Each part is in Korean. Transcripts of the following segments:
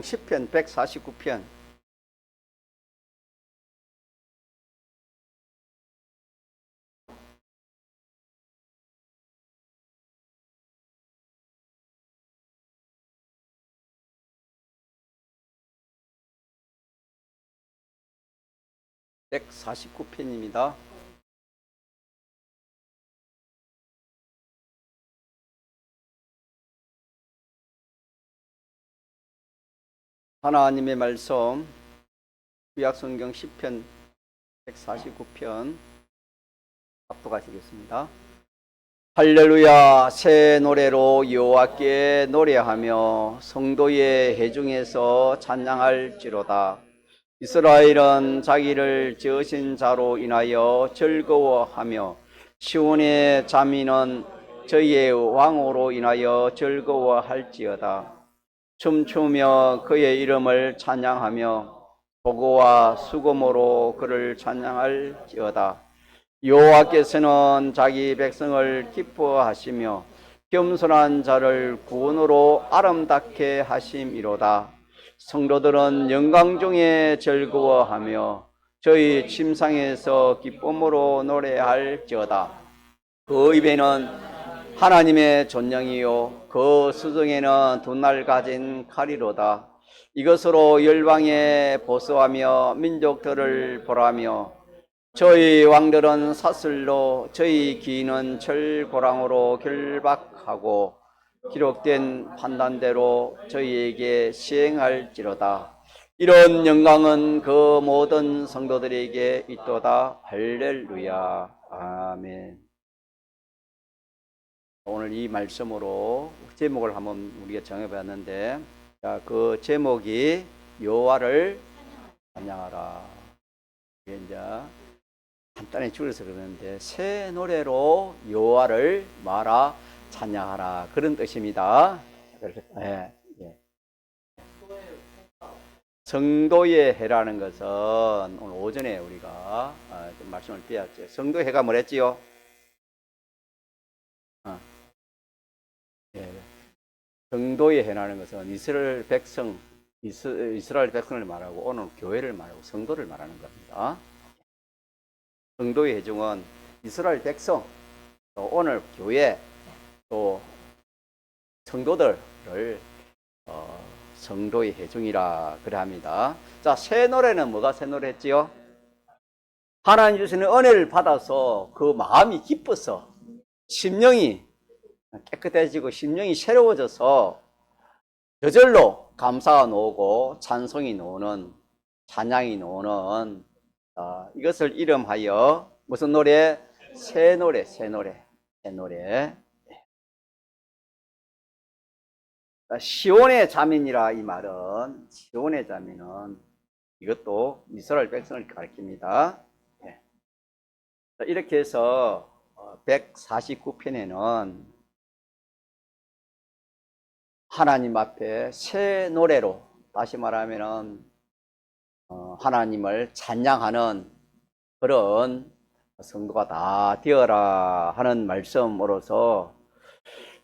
시편 149편. (149편입니다) 하나님의 말씀 구약성경 시편 149편 합독하시겠습니다. 할렐루야. 새 노래로 여호와께 노래하며 성도의 회중에서 찬양할지로다. 이스라엘은 자기를 지으신 자로 인하여 즐거워하며 시온의 자민은 저희의 왕으로 인하여 즐거워할지어다. 춤추며 그의 이름을 찬양하며 보고와 수고모로 그를 찬양할지어다. 여호와께서는 자기 백성을 기뻐하시며 겸손한 자를 구원으로 아름답게 하심이로다. 성도들은 영광 중에 즐거워하며 저희 침상에서 기쁨으로 노래할지어다. 그 입에는 하나님의 존영이요 그 수중에는 두 날 가진 칼이로다. 이것으로 열방에 보수하며 민족들을 벌하며 저희 왕들은 사슬로 저희 기인은 철고랑으로 결박하고 기록된 판단대로 저희에게 시행할지로다. 이런 영광은 그 모든 성도들에게 있도다. 할렐루야. 아멘. 오늘 이 말씀으로 제목을 한번 우리가 정해봤는데, 그 제목이 여호와를 찬양하라. 이게 이제 간단히 줄여서 그러는데, 새 노래로 여호와를 말아 찬양하라, 그런 뜻입니다. 예, 예. 성도의 해라는 것은 오늘 오전에 우리가 좀 말씀을 드렸죠. 성도의 해가 뭐랬지요? 예. 성도의 해라는 것은 이스라엘 백성을 말하고 오늘 교회를 말하고 성도를 말하는 겁니다. 성도의 회중은 이스라엘 백성, 또 오늘 교회, 또 성도들을 성도의 회중이라 그래 합니다. 자, 새 노래는 뭐가 새 노래였지요? 하나님 주시는 은혜를 받아서 그 마음이 기뻐서 심령이 깨끗해지고 심령이 새로워져서 저절로 감사가 나오고 찬송이 나오는, 찬양이 나오는, 이것을 이름하여 무슨 노래? 새 노래, 새 노래, 새 노래. 시온의 자민이라, 이 말은, 시온의 자민은 이것도 이스라엘 백성을 가리킵니다. 이렇게 해서 149편에는 하나님 앞에 새 노래로, 다시 말하면은 하나님을 찬양하는 그런 성도가 다 되어라 하는 말씀으로서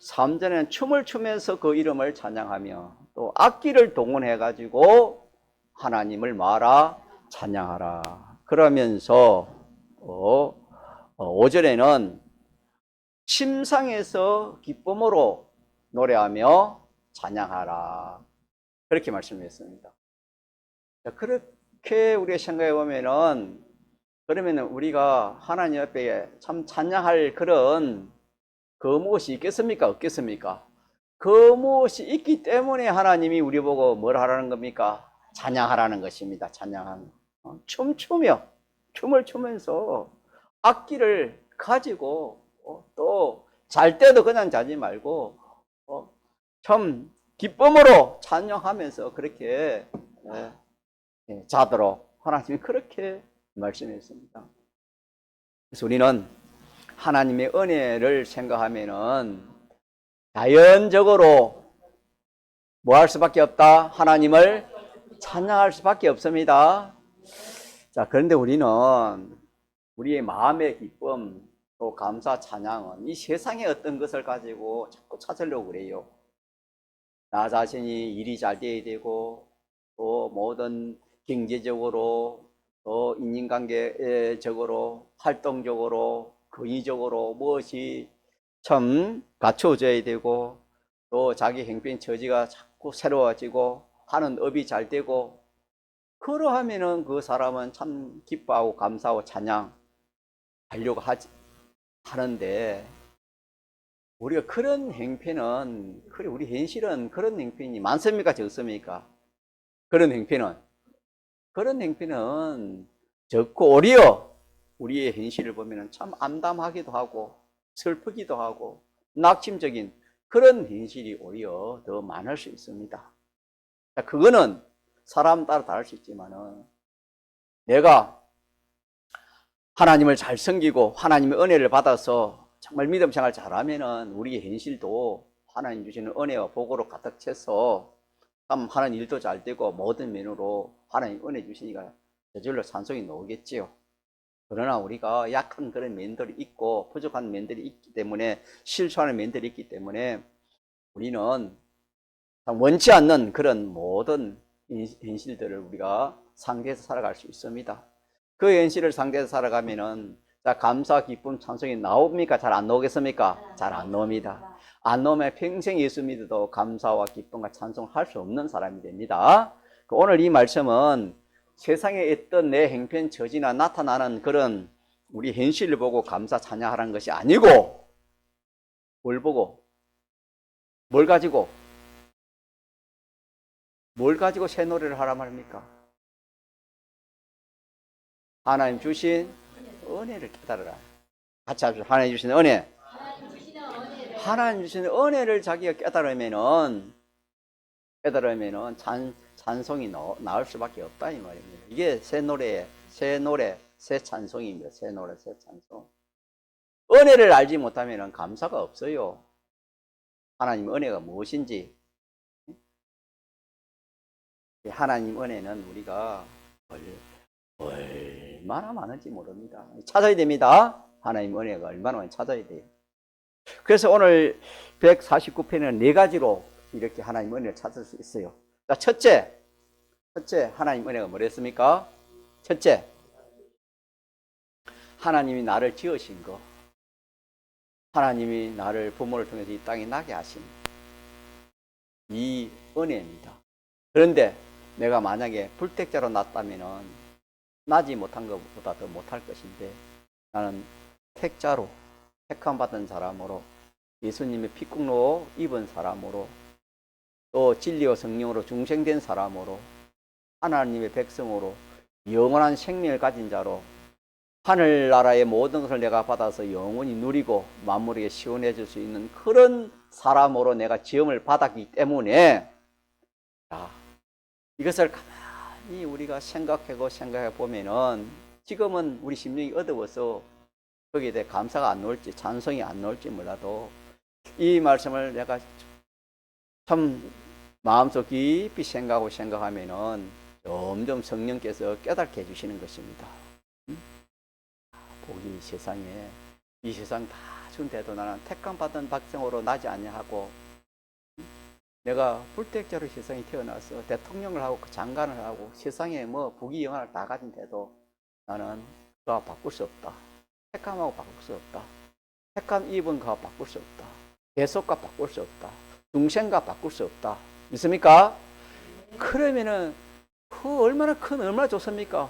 3절에는 춤을 추면서 그 이름을 찬양하며 또 악기를 동원해 가지고 하나님을 말아 찬양하라 그러면서 5절에는 침상에서 기쁨으로 노래하며 찬양하라, 그렇게 말씀했습니다. 그렇게 우리가 생각해 보면은, 그러면은 우리가 하나님 앞에 참 찬양할 그런 그 무엇이 있겠습니까? 없겠습니까? 그 무엇이 있기 때문에 하나님이 우리 보고 뭘 하라는 겁니까? 찬양하라는 것입니다. 찬양하는. 춤추며, 춤을 추면서 악기를 가지고 또 잘 때도 그냥 자지 말고 참 기쁨으로 찬양하면서 그렇게 자도록 하나님이 그렇게 말씀했습니다. 그래서 우리는 하나님의 은혜를 생각하면은 자연적으로 뭐 할 수밖에 없다? 하나님을 찬양할 수밖에 없습니다. 자, 그런데 우리는 우리의 마음의 기쁨, 또 감사, 찬양은 이 세상의 어떤 것을 가지고 자꾸 찾으려고 그래요. 나 자신이 일이 잘 돼야 되고, 또 모든 경제적으로, 또 인간관계적으로, 활동적으로, 권위적으로 무엇이 참 갖춰져야 되고, 또 자기 형편 처지가 자꾸 새로워지고, 하는 업이 잘 되고, 그러하면은 그 사람은 참 기뻐하고 감사하고 찬양하려고 하는데, 우리가 그런 행편은, 우리 현실은 그런 행편이 많습니까? 적습니까? 그런 행편은. 그런 행편은 적고 오히려 우리의 현실을 보면 참 암담하기도 하고, 슬프기도 하고, 낙심적인 그런 현실이 오히려 더 많을 수 있습니다. 그거는 사람 따라 다를 수 있지만은, 내가 하나님을 잘 섬기고 하나님의 은혜를 받아서 정말 믿음 생활 잘하면은 우리의 현실도 하나님 주시는 은혜와 복으로 가득 차서 참 하는 일도 잘 되고 모든 면으로 하나님 은혜 주시니까 저절로 찬송이 나오겠지요. 그러나 우리가 약한 그런 면들이 있고 부족한 면들이 있기 때문에, 실수하는 면들이 있기 때문에 우리는 원치 않는 그런 모든 현실들을 우리가 상대해서 살아갈 수 있습니다. 그 현실을 상대해서 살아가면은, 자, 감사, 기쁨, 찬송이 나옵니까? 잘 안 나오겠습니까? 잘 안 나옵니다. 안 나오면 평생 예수 믿어도 감사와 기쁨과 찬송을 할 수 없는 사람이 됩니다. 오늘 이 말씀은 세상에 있던 내 행편 처지나 나타나는 그런 우리 현실을 보고 감사 찬양하라는 것이 아니고, 뭘 보고, 뭘 가지고 새 노래를 하라 말입니까? 하나님 주신 은혜를 깨달으라. 같이 합시다. 하나님 주신 은혜. 하나님 주신 은혜를 자기가 깨달으면은 찬송이 나올 수밖에 없다 이 말입니다. 이게 새 노래, 새 찬송입니다. 새 노래, 새 찬송. 은혜를 알지 못하면은 감사가 없어요. 하나님 은혜가 무엇인지. 하나님 은혜는 우리가 얼마나 많은지 모릅니다. 찾아야 됩니다. 하나님 은혜가 얼마나 많은지 찾아야 돼요. 그래서 오늘 149편은 네 가지로 이렇게 하나님 은혜를 찾을 수 있어요. 자, 첫째 하나님 은혜가 뭐랬습니까? 첫째, 하나님이 나를 지으신 거, 하나님이 나를 부모를 통해서 이 땅에 나게 하신 이 은혜입니다. 그런데 내가 만약에 불택자로 났다면은 나지 못한 것보다 더 못할 것인데, 나는 택자로, 택함받은 사람으로, 예수님의 피국로 입은 사람으로, 또 진리와 성령으로 중생된 사람으로, 하나님의 백성으로, 영원한 생명을 가진 자로, 하늘나라의 모든 것을 내가 받아서 영원히 누리고 만물에게 시원해질 수 있는 그런 사람으로 내가 지음을 받았기 때문에, 이것을 가만히 우리가 생각해 보면은, 지금은 우리 심령이 어두워서 거기에 대해 감사가 안 나올지 찬송이 안 나올지 몰라도, 이 말씀을 내가 참 마음속 깊이 생각하면은 점점 성령께서 깨닫게 해주시는 것입니다. 복이 세상에, 이 세상 다 준대도 나는 택함받은 백성으로 나지 않냐 하고, 내가 불택자로 세상에 태어나서 대통령을 하고 장관을 하고 세상에 뭐 부귀영화를 다 가진데도 나는 그가 바꿀 수 없다. 택함하고 바꿀 수 없다. 택함 입은 그가 바꿀 수 없다. 계속과 바꿀 수 없다. 중생과 바꿀 수 없다. 믿습니까? 그러면은 얼마나 좋습니까?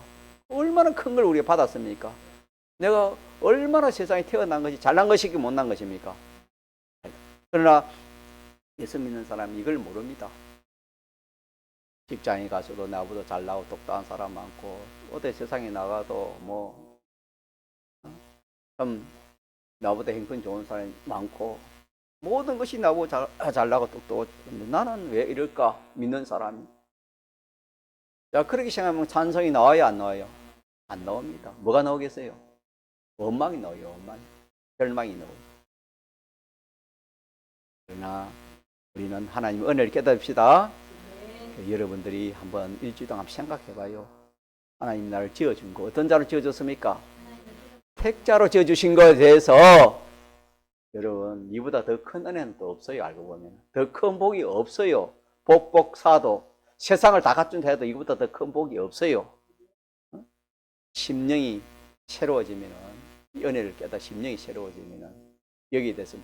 얼마나 큰 걸 우리가 받았습니까? 내가 얼마나 세상에 태어난 것이 잘난 것이기 못난 것입니까? 그러나 예수 믿는 사람이 이걸 모릅니다. 직장에 가서도 나보다 잘나고 똑똑한 사람 많고, 어디 세상에 나가도 좀 나보다 형편 좋은 사람이 많고, 모든 것이 나보다 잘나고 똑똑하고, 나는 왜 이럴까? 믿는 사람이. 자, 그렇게 생각하면 찬성이 나와요, 안 나와요? 안 나옵니다. 뭐가 나오겠어요? 원망이 나와요, 원망. 절망이 나와요. 그러나 우리는 하나님의 은혜를 깨닫읍시다. 여러분들이 한번 일주일 동안 생각해봐요. 하나님 나를 지어준 거, 어떤 자로 지어줬습니까? 택자로 지어주신 것에 대해서 여러분, 이보다 더 큰 은혜는 또 없어요. 알고 보면 더 큰 복이 없어요. 복복사도 세상을 다 갖춘다 해도 이거보다 더 큰 복이 없어요. 심령이 새로워지면은, 은혜를 깨닫 심령이 새로워지면은 여기에 대해서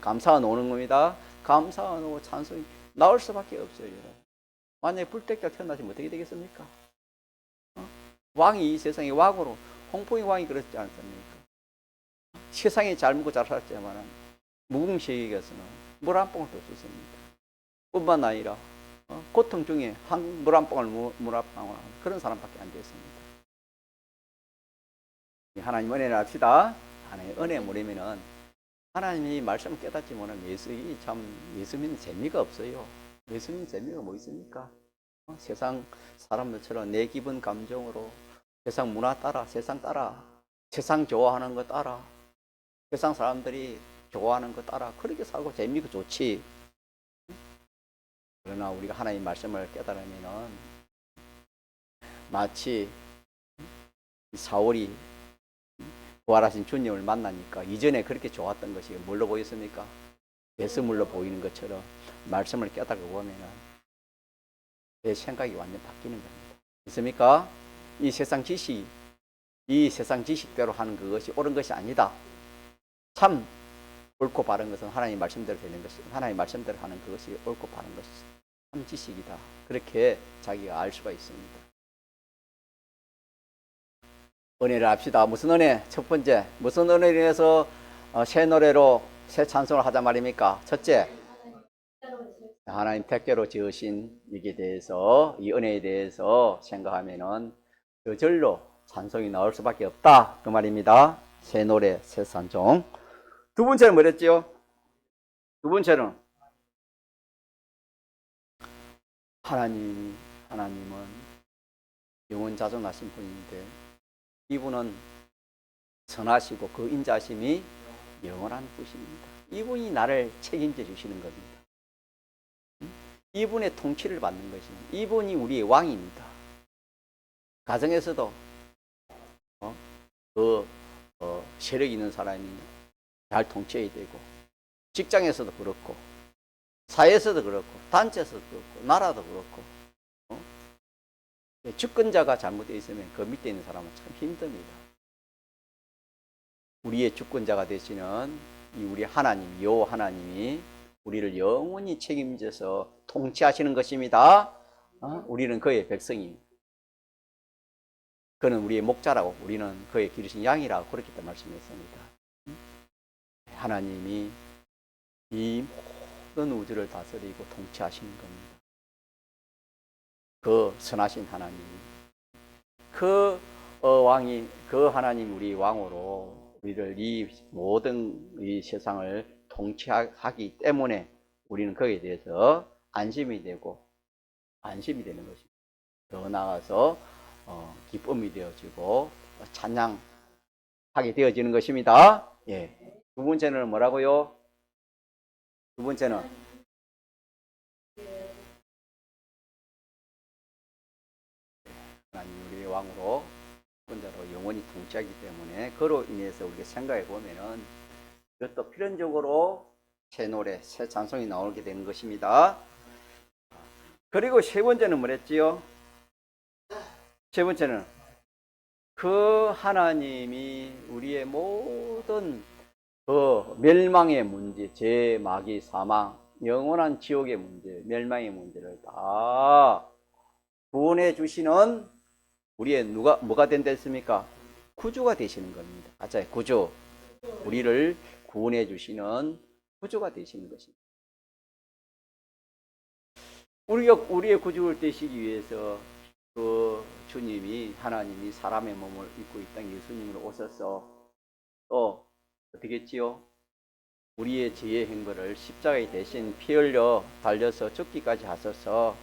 감사가 나오는 겁니다. 감사가 나오고 찬송이 나올 수밖에 없어요. 만약에 불때가 태어나시면 어떻게 되겠습니까? 왕이 이 세상의 왕으로, 홍콩의 왕이 그렇지 않습니까? 세상에 잘 먹고 잘 살았지만 무궁시에게서는 물 한 봉을 더 줬습니다. 뿐만 아니라 고통 중에 물 한 봉을 물합방을 그런 사람밖에 안 됐습니다. 하나님 은혜를 합시다. 하나님 은혜 모르면은 하나님이 말씀을 깨닫지 못하면 예수 믿는 재미가 없어요. 예수 믿는 재미가 뭐 있습니까? 세상 사람들처럼 내 기분 감정으로 세상 문화 따라, 세상 따라, 세상 좋아하는 거 따라, 세상 사람들이 좋아하는 거 따라 그렇게 살고 재미가 좋지. 그러나 우리가 하나님 말씀을 깨달으면은 마치 사울이 부활하신 주님을 만나니까 이전에 그렇게 좋았던 것이 뭘로 보였습니까? 예수물로 보이는 것처럼 말씀을 깨닫고 보면은 내 생각이 완전 바뀌는 겁니다. 있습니까? 이 세상 지식대로 하는 그것이 옳은 것이 아니다. 참 옳고 바른 것은 하나님 말씀대로 되는 것이, 하나님 말씀대로 하는 그것이 옳고 바른 것이 참 지식이다. 그렇게 자기가 알 수가 있습니다. 은혜를 합시다. 무슨 은혜? 첫 번째, 무슨 은혜를 위해서 새 노래로 새 찬송을 하자 말입니까? 첫째, 하나님 택배로 지으신 이게 대해서, 이 은혜에 대해서 생각하면은 저절로 찬송이 나올 수밖에 없다 그 말입니다. 새 노래, 새 찬송. 두 번째는 뭐랬지요? 두 번째는 하나님은 영원자존하신 분인데 이분은 선하시고 그 인자심이 영원한 분이십니다. 이분이 나를 책임져 주시는 겁니다. 이분의 통치를 받는 것입니다. 이분이 우리의 왕입니다. 가정에서도 세력 있는 사람이 잘 통치해야 되고, 직장에서도 그렇고, 사회에서도 그렇고, 단체에서도 그렇고, 나라도 그렇고, 주권자가 잘못되어 있으면 그 밑에 있는 사람은 참 힘듭니다. 우리의 주권자가 되시는 우리 하나님, 여호와 하나님이 우리를 영원히 책임져서 통치하시는 것입니다. 우리는 그의 백성입니다. 그는 우리의 목자라고, 우리는 그의 기르신 양이라고 그렇게 말씀했습니다. 하나님이 이 모든 우주를 다스리고 통치하시는 겁니다. 그 선하신 하나님, 그 왕이, 그 하나님 우리 왕으로 우리를 이 모든 이 세상을 통치하기 때문에 우리는 거기에 대해서 안심이 되는 것입니다. 더 나아가서 기쁨이 되어지고 찬양하게 되어지는 것입니다. 예. 두 번째는 뭐라고요? 두 번째는 하나님 우리의 왕으로 혼자로 영원히 통치하기 때문에 그로 인해서 우리가 생각해 보면은 이것도 필연적으로 새 노래, 새 찬송이 나오게 되는 것입니다. 그리고 세 번째는 뭐랬지요? 세 번째는 그 하나님이 우리의 모든 그 멸망의 문제, 죄, 마귀, 사망, 영원한 지옥의 문제, 멸망의 문제를 다 구원해 주시는 우리의 뭐가 된다 했습니까? 구주가 되시는 겁니다. 맞아요. 구주. 우리를 구원해 주시는 구주가 되시는 것입니다. 우리의 구주를 되시기 위해서 그 주님이, 하나님이 사람의 몸을 입고 이 땅에 예수님으로 오셔서 또 어떻게 했지요? 우리의 죄의 행거를 십자가에 대신 피 흘려 달려서 죽기까지 하셔서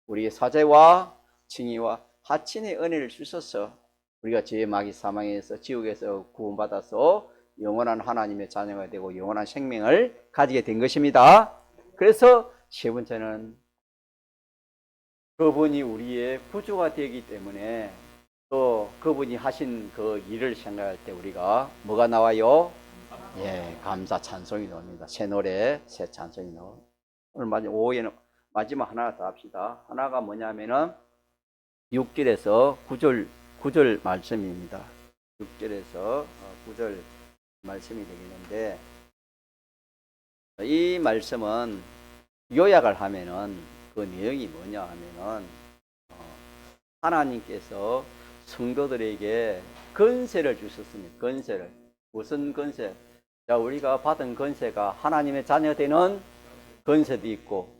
우리의 사죄와 칭의와 하친의 은혜를 주셔서 우리가 죄의 마귀 사망에서 지옥에서 구원받아서 영원한 하나님의 자녀가 되고 영원한 생명을 가지게 된 것입니다. 그래서 세 번째는 그분이 우리의 구주가 되기 때문에 또 그분이 하신 그 일을 생각할 때 우리가 뭐가 나와요? 감사 찬송이 나옵니다. 새 노래, 새 찬송이 나옵니다. 오늘 오후에는 마지막 하나 더 합시다. 하나가 뭐냐면은 6절에서 9절 말씀입니다. 6절에서 9절 말씀이 되겠는데, 이 말씀은 요약을 하면은 그 내용이 뭐냐 하면은 하나님께서 성도들에게 권세를 주셨습니다. 권세를. 무슨 권세? 자, 우리가 받은 권세가 하나님의 자녀 되는 권세도 있고,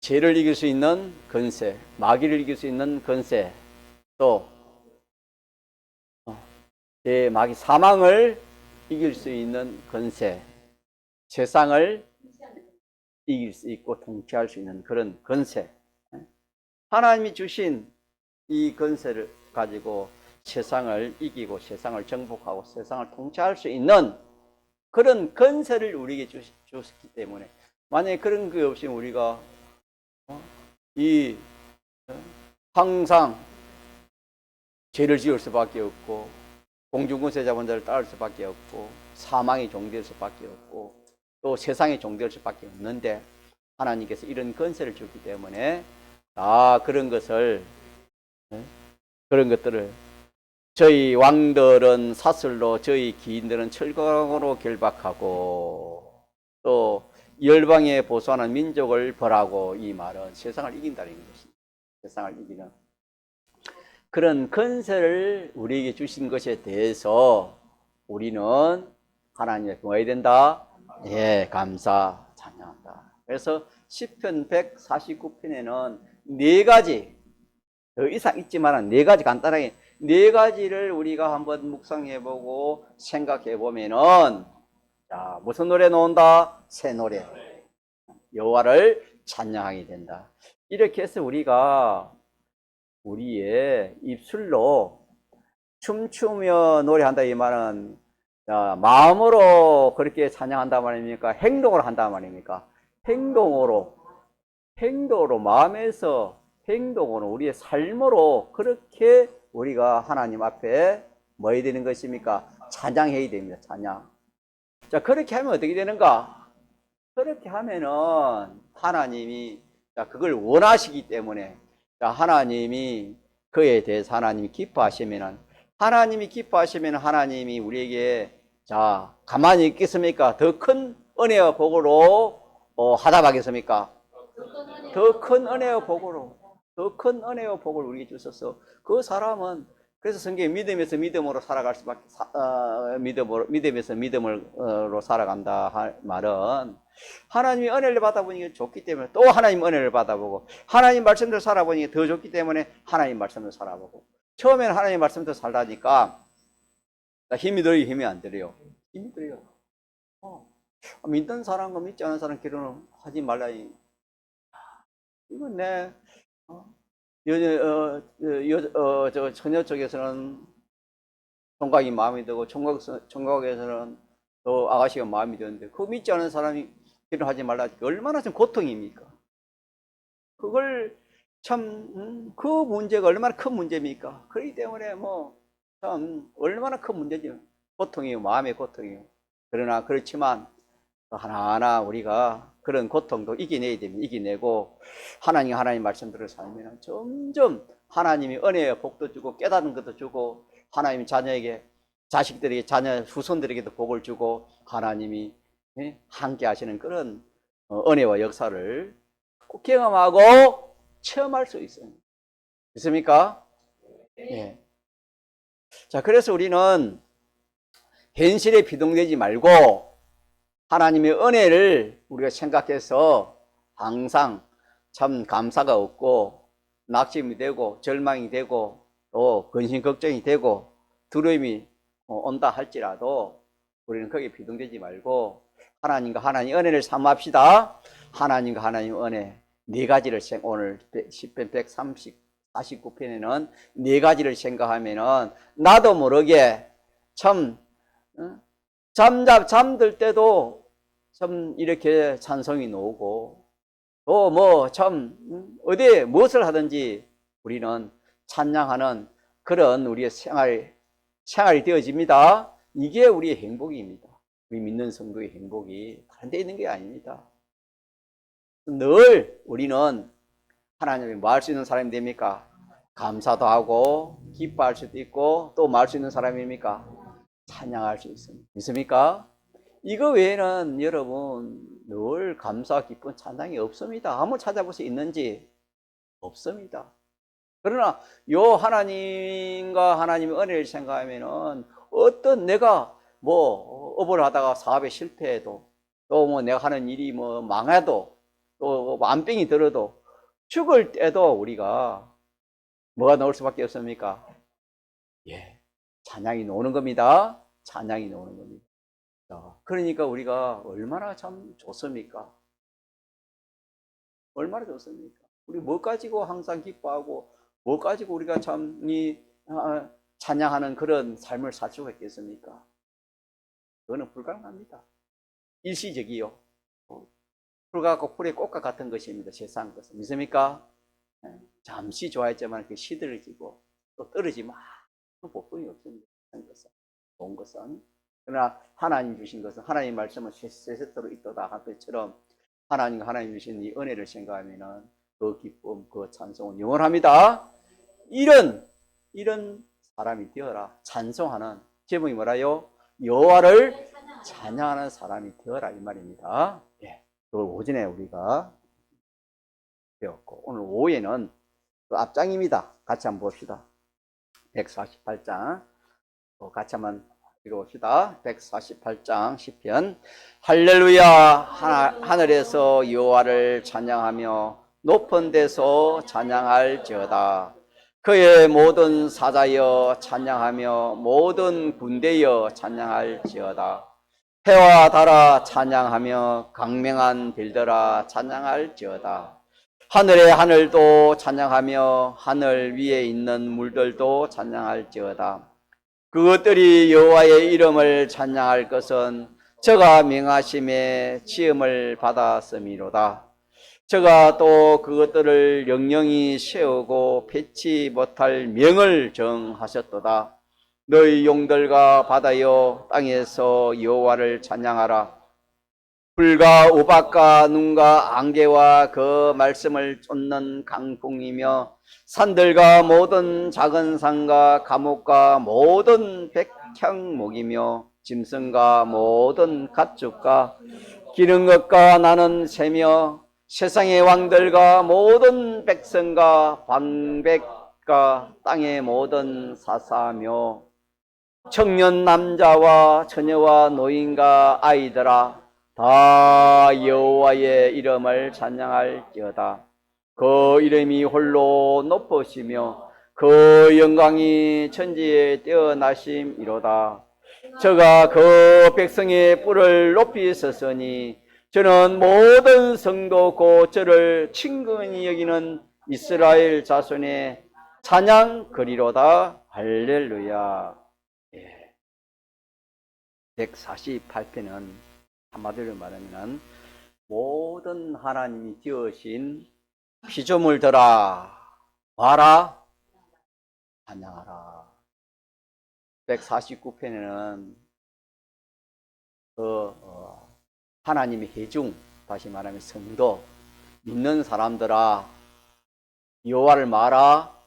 죄를 이길 수 있는 권세, 마귀를 이길 수 있는 권세, 또 마귀 사망을 이길 수 있는 권세, 세상을 이길 수 있고 통치할 수 있는 그런 권세. 하나님이 주신 이 권세를 가지고 세상을 이기고 세상을 정복하고 세상을 통치할 수 있는 그런 권세를 우리에게 주셨기 때문에, 만약에 그런 게 없이 우리가 항상 죄를 지을 수밖에 없고, 공중권세 잡은 자를 따를 수밖에 없고, 사망의 종될 수밖에 없고, 또 세상의 종될 수밖에 없는데, 하나님께서 이런 권세를 주기 때문에 그런 것들을 저희 왕들은 사슬로, 저희 기인들은 철강으로 결박하고, 또 열방에 보수하는 민족을 벌하고, 이 말은 세상을 이긴다는 것입니다. 세상을 이기는 그런 권세를 우리에게 주신 것에 대해서 우리는 하나님께 뭐해야 된다? 예, 감사, 찬양한다. 그래서 시편 149편에는 네 가지, 더 이상 있지만 네 가지, 간단하게 네 가지를 우리가 한번 묵상해보고 생각해보면은, 자, 무슨 노래 나온다? 새 노래. 여호와를 찬양하게 된다. 이렇게 해서 우리가 우리의 입술로 춤추며 노래한다, 이 말은 마음으로 그렇게 찬양한다 말입니까? 행동으로 한다 말입니까? 행동으로, 마음에서 행동으로, 우리의 삶으로 그렇게 우리가 하나님 앞에 뭐 해야 되는 것입니까? 찬양해야 됩니다. 찬양. 자, 그렇게 하면 어떻게 되는가? 그렇게 하면은 하나님이 그걸 원하시기 때문에, 하나님이 그에 대해서 하나님이 기뻐하시면은, 하나님이 우리에게 가만히 있겠습니까? 더 큰 은혜와 복으로 하답하겠습니까? 더 큰 은혜와 복으로, 더 큰 은혜와 복을 우리에게 주셔서, 그 사람은, 그래서 성경에 믿음에서 믿음으로 살아갈 수밖에, 믿음에서 믿음으로 살아간다 할 말은, 하나님이 은혜를 받아보니까 좋기 때문에 또 하나님 은혜를 받아보고, 하나님 말씀대로 살아보니까 더 좋기 때문에 하나님 말씀대로 살아보고, 처음에는 하나님 말씀대로 살다니까 힘이 들어요, 힘이 안 들어요? 힘이 들어요. 믿는 사람과 믿지 않은 사람 결혼을 하지 말라. 이건 저 처녀 쪽에서는 총각이 마음에 들고, 총각에서는 또 아가씨가 마음에 드는데, 그거 믿지 않은 사람이 결혼하지 말라. 얼마나 좀 고통입니까? 그걸 참, 그 문제가 얼마나 큰 문제입니까? 그렇기 때문에 참 얼마나 큰 문제죠. 고통이에요. 마음의 고통이에요. 그러나 그렇지만 하나하나 우리가 그런 고통도 이겨내야 됩니다. 이겨내고 하나님 말씀대로 살면 점점 하나님이 은혜와 복도 주고 깨닫는 것도 주고, 하나님 자녀에게, 자식들에게, 자녀 후손들에게도 복을 주고, 하나님이 함께 하시는 그런 은혜와 역사를 꼭 경험하고 체험할 수 있어요. 있습니까? 예. 자, 그래서 우리는 현실에 비동되지 말고 하나님의 은혜를 우리가 생각해서 항상 참 감사가 없고 낙심이 되고 절망이 되고 또 근심 걱정이 되고 두려움이 온다 할지라도 우리는 거기에 비동되지 말고 하나님과 하나님 은혜를 삼합시다. 하나님과 하나님 은혜 네 가지를 오늘 시편 149편에는 네 가지를 생각하면은 나도 모르게 참 잠들 때도 참 이렇게 찬송이 나오고, 또 참 어디에 무엇을 하든지 우리는 찬양하는 그런 우리의 생활이 되어집니다. 이게 우리의 행복입니다. 우리 믿는 성도의 행복이 다른 데 있는 게 아닙니다. 늘 우리는 하나님이 뭐 할 수 있는 사람이 됩니까? 감사도 하고 기뻐할 수도 있고 또 뭐 할 수 있는 사람입니까? 찬양할 수 있습니다. 믿습니까? 이거 외에는 여러분 늘 감사 기쁜 찬양이 없습니다. 한번 찾아볼 수 있는지 없습니다. 그러나 요 하나님과 하나님의 은혜를 생각하면은 어떤 내가 뭐 업을 하다가 사업에 실패해도 또 뭐 내가 하는 일이 뭐 망해도 또 암병이 들어도 죽을 때도 우리가 뭐가 나올 수밖에 없습니까? 예, 찬양이 나오는 겁니다. 찬양이 나오는 겁니다. 그러니까 우리가 얼마나 참 좋습니까? 얼마나 좋습니까? 우리 뭐 가지고 항상 기뻐하고 뭐 가지고 우리가 참 찬양하는 그런 삶을 살 수가 있겠습니까? 그거는 불가능합니다. 일시적이요. 풀과 풀의 꽃과 같은 것입니다. 세상 것은. 믿습니까? 잠시 좋아했지만 그 시들어지고 또 떨어지면 복종이 없습니다. 좋은 것은. 그러나 하나님 주신 것은 하나님 말씀은 세세토록 있도다 할 것처럼 하나님 주신 이 은혜를 생각하면은 그 기쁨, 그 찬송은 영원합니다. 이런 사람이 되어라. 찬송하는 제목이 뭐라요? 여호와를 찬양하는 사람이 되어라 이 말입니다. 예, 그걸 오전에 우리가 배웠고 오늘 오후에는 그 앞장입니다. 같이 한번 봅시다. 148장 같이 한번 읽어봅시다. 148장 시편. 할렐루야 하늘에서 여호와를 찬양하며 높은 데서 찬양할지어다. 그의 모든 사자여 찬양하며 모든 군대여 찬양할지어다. 해와 달아 찬양하며 강명한 별들아 찬양할지어다. 하늘의 하늘도 찬양하며 하늘 위에 있는 물들도 찬양할지어다. 그것들이 여호와의 이름을 찬양할 것은 저가 명하심에 지음을 받았음이로다. 저가 또 그것들을 영영히 세우고 패치 못할 명을 정하셨도다. 너희 용들과 바다여 땅에서 여호와를 찬양하라. 불과 우박과 눈과 안개와 그 말씀을 쫓는 강풍이며 산들과 모든 작은 산과 감옥과 모든 백향목이며 짐승과 모든 가축과 기는 것과 나는 새며 세상의 왕들과 모든 백성과 방백과 땅의 모든 사사며 청년 남자와 처녀와 노인과 아이들아 다 여호와의 이름을 찬양할지어다. 그 이름이 홀로 높으시며 그 영광이 천지에 뛰어나심이로다. 저가 그 백성의 뿔을 높이 섰으니 저는 모든 성도 곧 저를 친근히 여기는 이스라엘 자손의 찬양거리로다. 할렐루야. 148편은 한마디로 말하면 모든 하나님이 지으신 피조물들아 와라 찬양하라. 149편에는 하나님의 회중, 다시 말하면 성도, 믿는 사람들아 여호와를 마라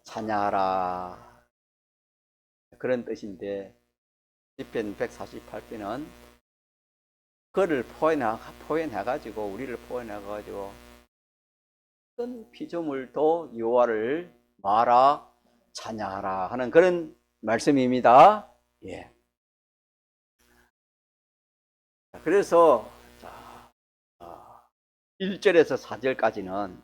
찬양하라. 그런 뜻인데 시편 148편은 그를 포함해가지고 우리를 포함해가지고 어떤 피조물도 여호와를 마라 찬양하라 하는 그런 말씀입니다. 예. 그래서 1절에서 4절까지는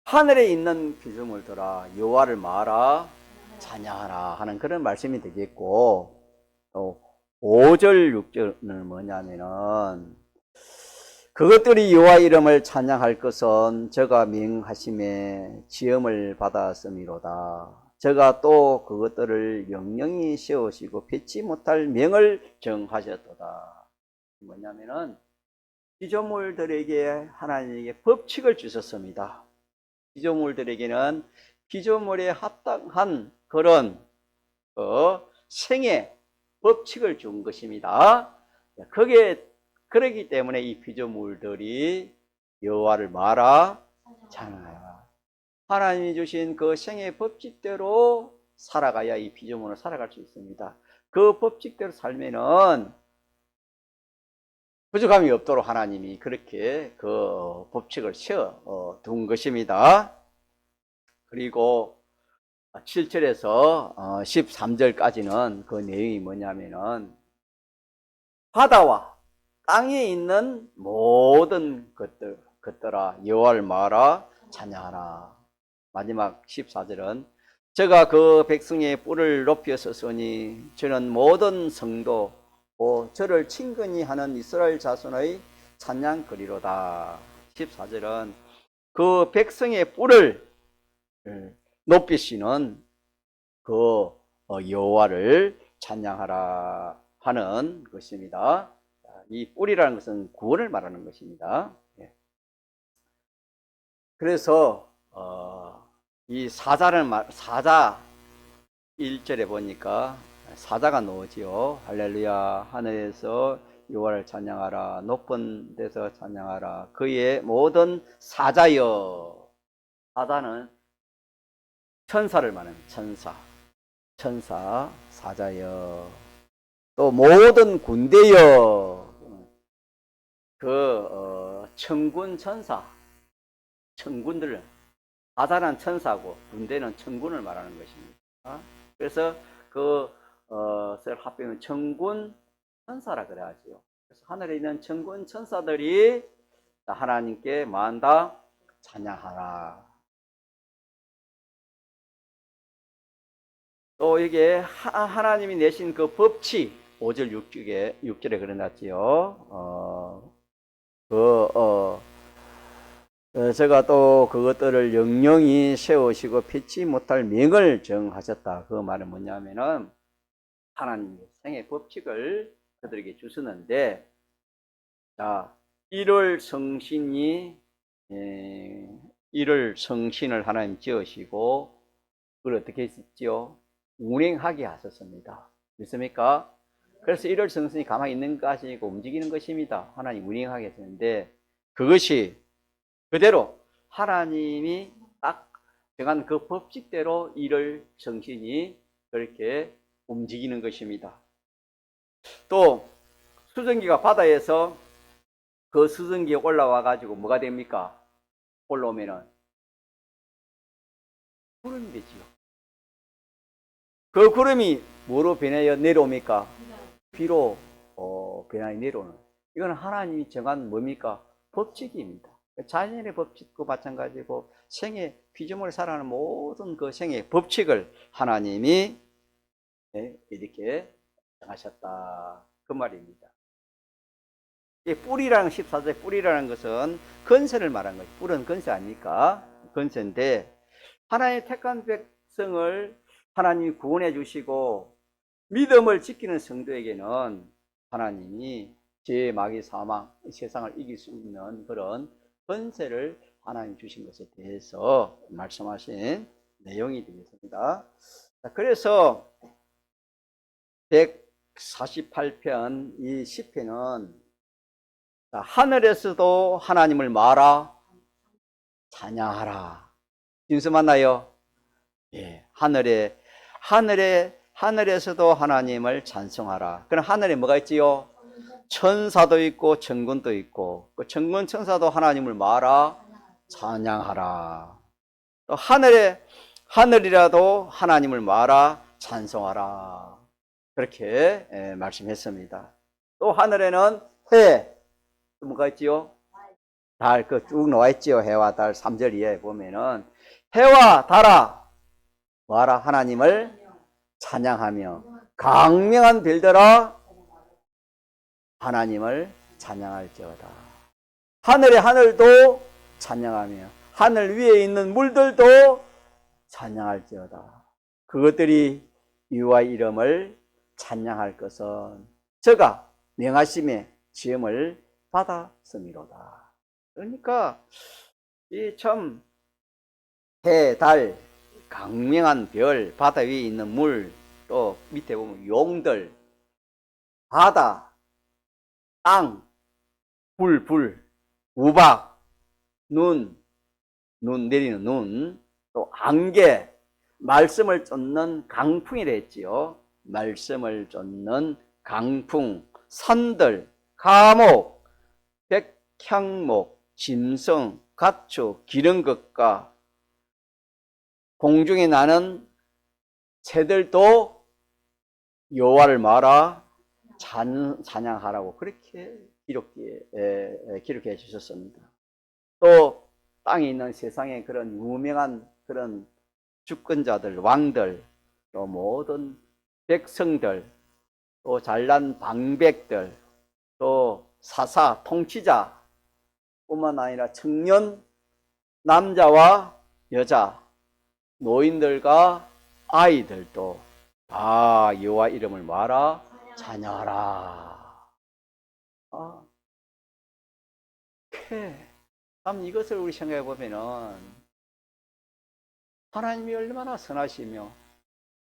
하늘에 있는 피조물들아 여호와를 마라 찬양하라 하는 그런 말씀이 되겠고, 또 5절 6절은 뭐냐면은 그것들이 여호와 이름을 찬양할 것은 저가 명하심에 지음을 받았음이로다. 저가 또 그것들을 영영히 세우시고 패치 못할 명을 정하셨도다. 뭐냐면은 피조물들에게 하나님에게 법칙을 주셨습니다. 피조물들에게는 피조물에 합당한 그런 생애 법칙을 준 것입니다. 그게 그러기 때문에 이 피조물들이 여호와를 말아 찬양하라. 하나님이 주신 그 생의 법칙대로 살아가야 이 피조물은 살아갈 수 있습니다. 그 법칙대로 살면은 부족함이 없도록 하나님이 그렇게 그 법칙을 세워 둔 것입니다. 그리고 7절에서 13절까지는 그 내용이 뭐냐면은 바다와 땅에 있는 모든 것들아 여호와를 말아 찬양하라. 마지막 14절은 저가 그 백성의 뿔을 높여 섰으니 저는 모든 성도 저를 친근히 하는 이스라엘 자손의 찬양거리로다. 14절은 그 백성의 뿔을 높이시는 그 여호와를 찬양하라 하는 것입니다. 이 뿔이라는 것은 구원을 말하는 것입니다. 그래서 이 사자 1절에 보니까 사자가 나오지요. 할렐루야 하늘에서 여호와를 찬양하라 높은 데서 찬양하라 그의 모든 사자여. 사자는 천사를 말하는 천사 사자여. 또 모든 군대여. 천군 천사 천군들. 사자는 천사고 군대는 천군을 말하는 것입니다. 그래서 그것을 합하면 천군 천사라 그래야지요. 그래서 하늘에 있는 천군 천사들이 하나님께 만다 찬양하라. 또 이게 하나님이 내신 그 법칙 5절 6절에 그려놨지요. 제가 또 그것들을 영영히 세우시고 피치 못할 명을 정하셨다. 그 말은 뭐냐면은 하나님이 생의 법칙을 그들에게 주셨는데, 자, 1월 성신을 하나님 지으시고 그걸 어떻게 했지요? 운행하게 하셨습니다. 믿습니까? 그래서 1월 성신이 가만히 있는 것이 아니고 움직이는 것입니다. 하나님 운행하게 했는데 그것이 그대로 하나님이 딱 정한 그 법칙대로 1월 성신이 그렇게 움직이는 것입니다. 또 수증기가 바다에서 그 수증기에 올라와 가지고 뭐가 됩니까? 올라오면은 구름이 되지요. 그 구름이 뭐로 변하여 내려옵니까? 비로 변하여 내려오는. 이건 하나님이 정한 뭡니까? 법칙입니다. 자연의 법칙과 마찬가지고 생의 피조물에 살아가는 모든 그 생의 법칙을 하나님이 이렇게 정하셨다. 그 말입니다. 뿔이라는 14절 뿔이라는 것은 건세를 말하는 거예요. 뿔은 건세 아닙니까? 건세인데 하나님의 택한 백성을 하나님이 구원해 주시고 믿음을 지키는 성도에게는 하나님이 죄, 마귀, 사망, 세상을 이길 수 있는 그런 권세를 하나님 주신 것에 대해서 말씀하신 내용이 되겠습니다. 그래서 148편 이 시편은 하늘에서도 하나님을 말아 찬양하라. 진수 맞나요? 예, 하늘에서도 하나님을 찬송하라. 그럼 하늘에 뭐가 있지요? 천사도 있고 천군도 있고 그 천군 천사도 하나님을 말아 찬양하라. 또 하늘이라도 하나님을 말아 찬송하라. 그렇게 말씀했습니다. 또 하늘에는 해, 또 뭐가 있지요? 달, 그 쭉 나와 있지요. 해와 달 3절 이하에 보면은 해와 달아 뭐하라? 하나님을 찬양하며 강명한 별들아 하나님을 찬양할지어다. 하늘의 하늘도 찬양하며 하늘 위에 있는 물들도 찬양할지어다. 그것들이 여호와 이름을 찬양할 것은 저가 명하심의 지음을 받았음이로다. 그러니까 이 참 해, 달, 강명한 별, 바다 위에 있는 물, 또 밑에 보면 용들, 바다, 땅, 불, 우박, 눈 내리는 눈, 또 안개, 말씀을 쫓는 강풍이라 했지요. 말씀을 쫓는 강풍, 산들, 감옥, 백향목, 짐승, 가축, 기른 것과 공중에 나는 새들도 여호와를 말아 찬양하라고 그렇게 기록해 주셨습니다. 또 땅에 있는 세상에 그런 유명한 그런 주권자들, 왕들, 또 모든 백성들, 또 잘난 방백들, 또 사사, 통치자 뿐만 아니라 청년, 남자와 여자, 노인들과 아이들도 다 여호와 이름을 말아 찬양하라. 참 이것을 우리 생각해 보면은 하나님이 얼마나 선하시며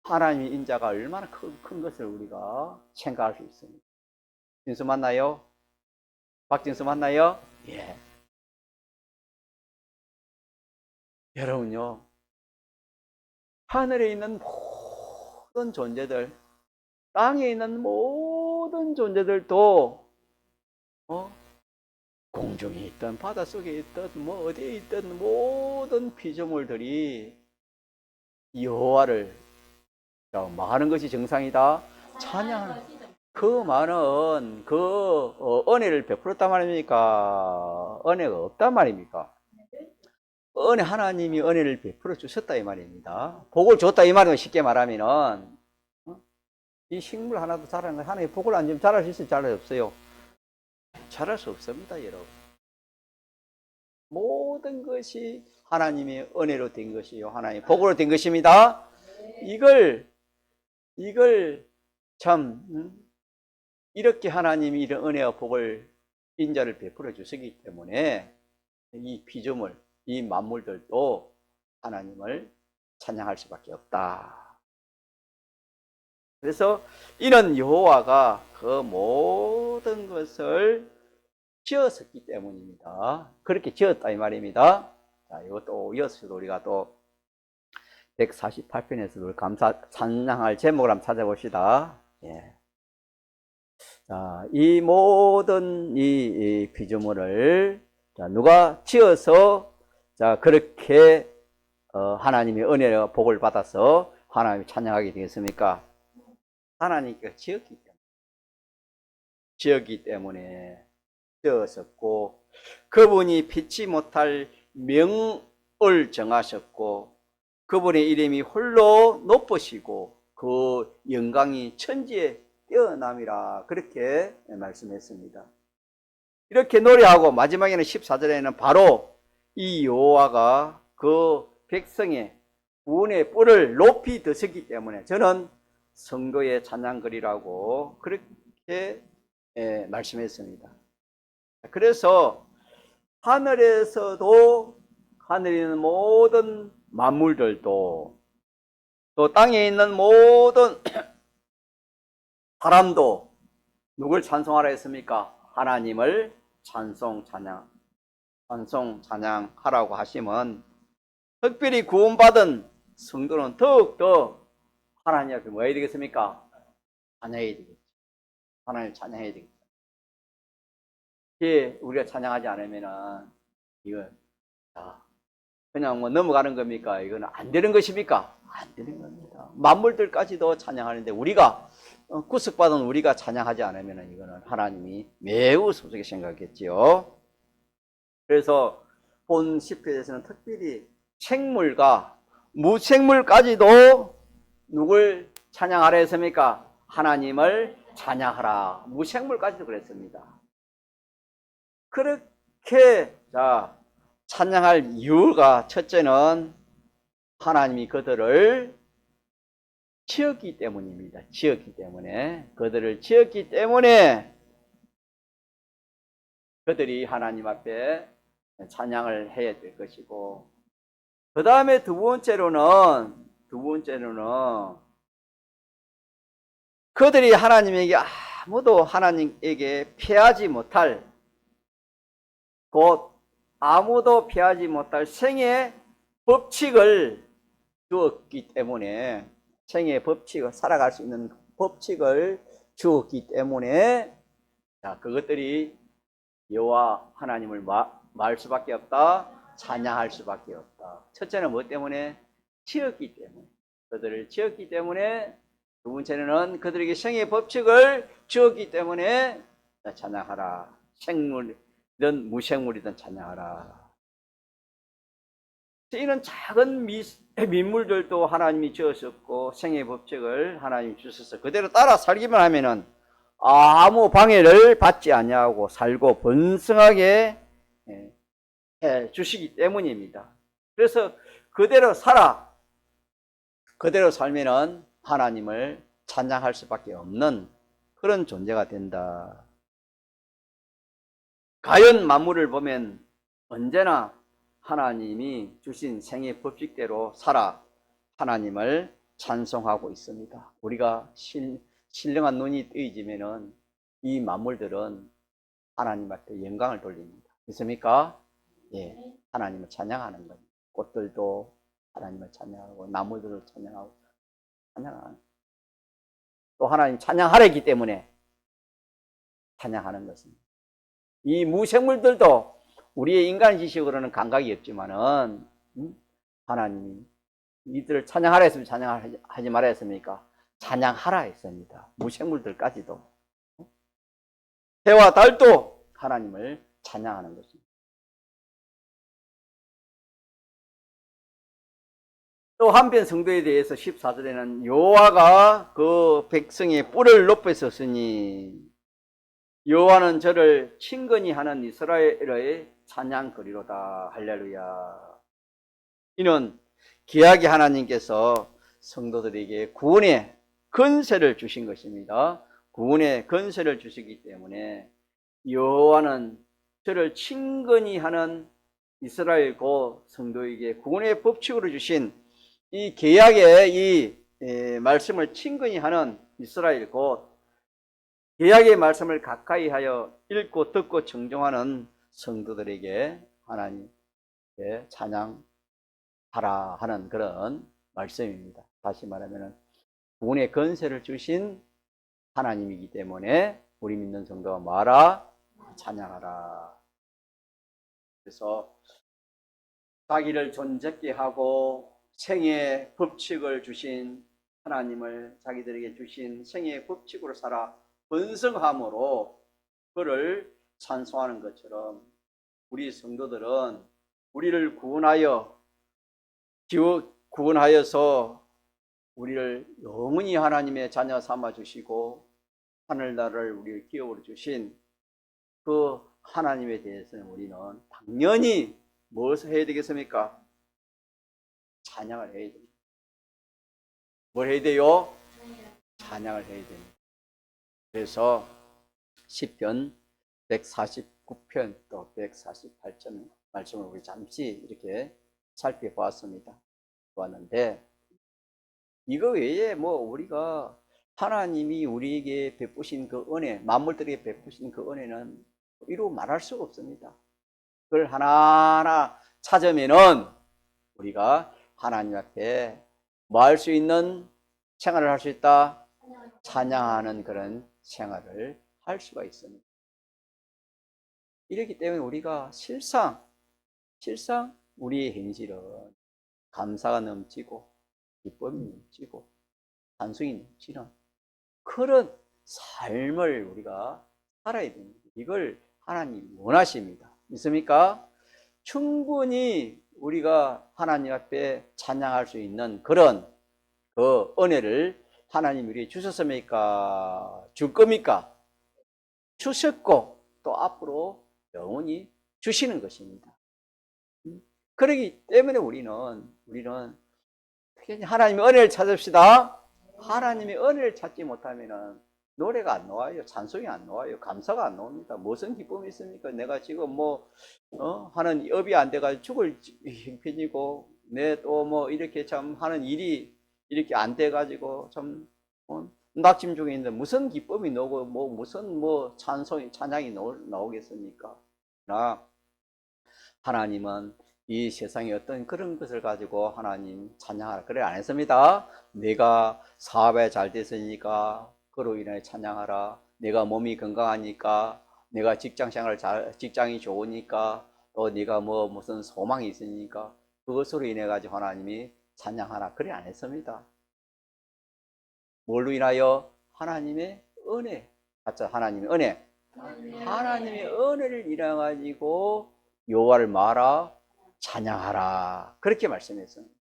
하나님의 인자가 얼마나 큰 것을 우리가 생각할 수 있습니다. 진수 맞나요? 박진수 맞나요? 예. 여러분요, 하늘에 있는 모든 존재들, 땅에 있는 모든 존재들도 공중에 있든 바닷속에 있든 뭐 어디에 있든 모든 피조물들이 여호와를 많은 것이 정상이다 찬양하는 그 많은 그 은혜를 베풀었단 말입니까? 은혜가 없단 말입니까? 은혜, 하나님이 은혜를 베풀어 주셨다 이 말입니다. 복을 줬다 이 말이면 쉽게 말하면은 이 식물 하나도 자라는 거 하나님 복을 안 주면 자랄 수 있어요? 자랄 수 없어요? 자랄 수 없습니다, 여러분. 모든 것이 하나님의 은혜로 된 것이요, 하나님의 복으로 된 것입니다. 이걸 참 이렇게 하나님이 이런 은혜와 복을 인자를 베풀어 주시기 때문에 이 피조물, 이 만물들도 하나님을 찬양할 수밖에 없다. 그래서 이는 여호와가 그 모든 것을 지었었기 때문입니다. 그렇게 지었다 이 말입니다. 자, 이것도 이어서 우리가 또 148편에서 우리 찬양할 제목을 한번 찾아봅시다. 예. 자, 이 모든 이 피조물을 누가 지어서 그렇게 하나님의 은혜와 복을 받아서 하나님이 찬양하게 되겠습니까? 하나님께서 지었기 때문에 되었었고, 그분이 피치 못할 명을 정하셨고, 그분의 이름이 홀로 높으시고 그 영광이 천지에 뛰어남이라 그렇게 말씀했습니다. 이렇게 노래하고 마지막에는 14절에는 바로 이 여호와가 그 백성의 구원의 뿔을 높이 드셨기 때문에 저는 성도의 찬양거리라고 그렇게 말씀했습니다. 그래서 하늘에서도 하늘에 있는 모든 만물들도 또 땅에 있는 모든 사람도 누굴 찬송하라 했습니까? 하나님을 찬양하라고 하시면 특별히 구원받은 성도는 더욱더 하나님 앞에 뭐 해야 되겠습니까? 찬양해야 되겠죠. 하나님을 찬양해야 되겠죠. 우리가 찬양하지 않으면은 이건 그냥 뭐 넘어가는 겁니까? 이건 안 되는 것입니까? 안 되는 겁니다. 만물들까지도 찬양하는데 우리가 구속받은 우리가 찬양하지 않으면 이거는 하나님이 매우 소중히 생각했지요. 그래서 본 시편에서는 특별히 생물과 무생물까지도 누굴 찬양하라 했습니까? 하나님을 찬양하라. 무생물까지도 그랬습니다. 그렇게 찬양할 이유가 첫째는 하나님이 그들을 지었기 때문입니다. 그들을 지었기 때문에 그들이 하나님 앞에 찬양을 해야 될 것이고, 그 다음에 두 번째로는 그들이 하나님에게 아무도 하나님에게 피하지 못할, 곧 아무도 피하지 못할 생의 법칙을 주었기 때문에, 생의 법칙을, 살아갈 수 있는 법칙을 주었기 때문에, 자, 그것들이 여호와 하나님을 말 수밖에 없다, 찬양할 수밖에 없다. 첫째는 뭐 때문에? 지었기 때문에. 그들을 지었기 때문에. 두 번째는 그들에게 생의 법칙을 주었기 때문에 찬양하라. 생물이든 무생물이든 찬양하라. 이런 작은 민물들도 하나님이 주었었고 생의 법칙을 하나님이 주셔서 그대로 따라 살기만 하면은 아무 방해를 받지 아니하고 살고 번성하게 해 주시기 때문입니다. 그래서 그대로 살아. 그대로 살면은 하나님을 찬양할 수밖에 없는 그런 존재가 된다. 가연 만물을 보면 언제나 하나님이 주신 생의 법칙대로 살아 하나님을 찬송하고 있습니다. 우리가 신령한 눈이 뜨이지면은 이 만물들은 하나님 앞에 영광을 돌립니다. 믿습니까? 예, 하나님을 찬양하는 거예요. 꽃들도 하나님을 찬양하고 나무들을 찬양하고 찬양하는. 또 하나님 찬양하려기 때문에 찬양하는 것입니다. 이 무생물들도 우리의 인간 지식으로는 감각이 없지만은 하나님이 이들을 찬양하라 했으면 찬양하지 말아 했습니까? 찬양하라 했습니다. 무생물들까지도. 해와 달도 하나님을 찬양하는 것입니다. 또 한편 성도에 대해서 14절에는 여호와가 그 백성의 뿔을 높였으니 여호와는 저를 친근히 하는 이스라엘의 찬양거리로다. 할렐루야. 이는 귀하게 하나님께서 성도들에게 구원의 권세를 주신 것입니다. 구원의 권세를 주시기 때문에 여호와는 저를 친근히 하는 이스라엘 곧 성도에게 구원의 법칙으로 주신 이 계약의 이 말씀을 친근히 하는 이스라엘 곧 계약의 말씀을 가까이 하여 읽고 듣고 청종하는 성도들에게 하나님께 찬양하라 하는 그런 말씀입니다. 다시 말하면 구원의 권세를 주신 하나님이기 때문에 우리 믿는 성도가 뭐하라? 찬양하라. 그래서 자기를 존재케 하고 생의 법칙을 주신 하나님을 자기들에게 주신 생의 법칙으로 살아 번성함으로 그를 찬송하는 것처럼 우리 성도들은 우리를 구원하여서 우리를 영원히 하나님의 자녀 삼아 주시고 하늘나라를 우리를 기업으로 주신 그 하나님에 대해서는 우리는 당연히 무엇을 해야 되겠습니까? 찬양을 해야 됩니다. 뭘 해야 돼요? 찬양을 해야 됩니다. 그래서 시편 149편 또 148편 말씀을 우리 잠시 이렇게 살펴보았습니다. 보았는데 이거 외에 뭐 우리가 하나님이 우리에게 베푸신 그 은혜, 만물들에게 베푸신 그 은혜는 이루 말할 수가 없습니다. 그걸 하나하나 찾으면은 우리가 하나님 앞에 뭐 할 수 있는 생활을 할 수 있다? 찬양하는 그런 생활을 할 수가 있습니다. 이렇기 때문에 우리가 실상 우리의 행실은 감사가 넘치고 기쁨이 넘치고 찬송이 넘치는 그런 삶을 우리가 살아야 됩니다. 이걸 하나님 원하십니다. 믿습니까? 충분히 우리가 하나님 앞에 찬양할 수 있는 그런 그 은혜를 하나님이 우리에게 주셨습니까? 줄 겁니까? 주셨고 또 앞으로 영원히 주시는 것입니다. 그렇기 때문에 우리는 하나님의 은혜를 찾읍시다. 하나님의 은혜를 찾지 못하면 노래가 안 나와요. 찬송이 안 나와요. 감사가 안 나옵니다. 무슨 기쁨이 있습니까? 내가 지금 하는 업이 안 돼가지고 죽을 형편이고, 내 또 이렇게 참 하는 일이 이렇게 안 돼가지고 참 낙심 중에 있는데 무슨 기쁨이 나오고 무슨 찬양이 나오겠습니까? 나 하나님은 이 세상에 어떤 그런 것을 가지고 하나님 찬양하라 그래 안 했습니다. 내가 사업에 잘 됐으니까 그로 인해 찬양하라. 내가 몸이 건강하니까, 내가 직장이 좋으니까, 또 네가 무슨 소망이 있으니까 그것으로 인해 가지고 하나님이 찬양하라 그래 안 했습니다. 뭘로 인하여? 하나님의 은혜. 맞죠? 하나님의 은혜. 하나님의 은혜를 인해 가지고 여호와를 말아 찬양하라 그렇게 말씀했습니다.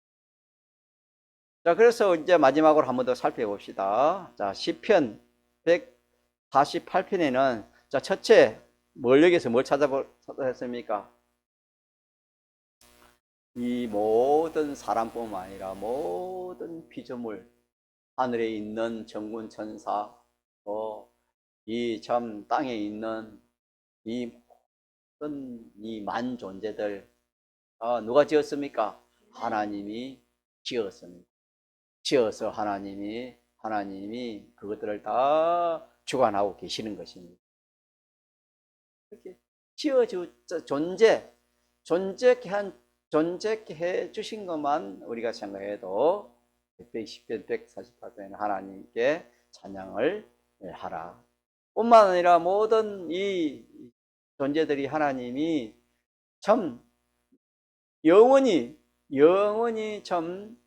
자, 그래서 이제 마지막으로 한 번 더 살펴봅시다. 자, 시편 148편에는 자, 첫째 여기서 뭘 찾아했습니까? 이 모든 사람뿐만 아니라 모든 피조물, 하늘에 있는 정군 천사, 이 참 땅에 있는 이 모든 이 만 존재들 누가 지었습니까? 하나님이 지었습니다. 지어서 하나님이 그것들을 다 주관하고 계시는 것입니다. 이렇게 존재해 주신 것만 우리가 생각해도 110편 148편에는 하나님께 찬양을 하라. 뿐만 아니라 모든 이 존재들이 하나님이 참 영원히 참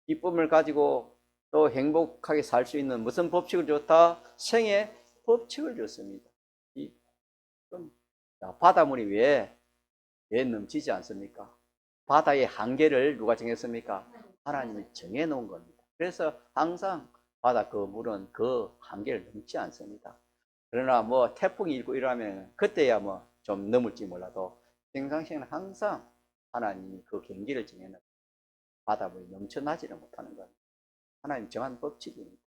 기쁨을 가지고 또 행복하게 살 수 있는 무슨 법칙을 줬다? 생애 법칙을 줬습니다. 바닷물이 왜 넘치지 않습니까? 바다의 한계를 누가 정했습니까? 하나님이 정해놓은 겁니다. 그래서 항상 바다 그 물은 그 한계를 넘지 않습니다. 그러나 태풍이 일고 이러면 그때야 좀 넘을지 몰라도 평상시에는 항상 하나님이 그 경기를 정해놓은 바닷물이 넘쳐나지를 못하는 건 하나님 정한 법칙입니다.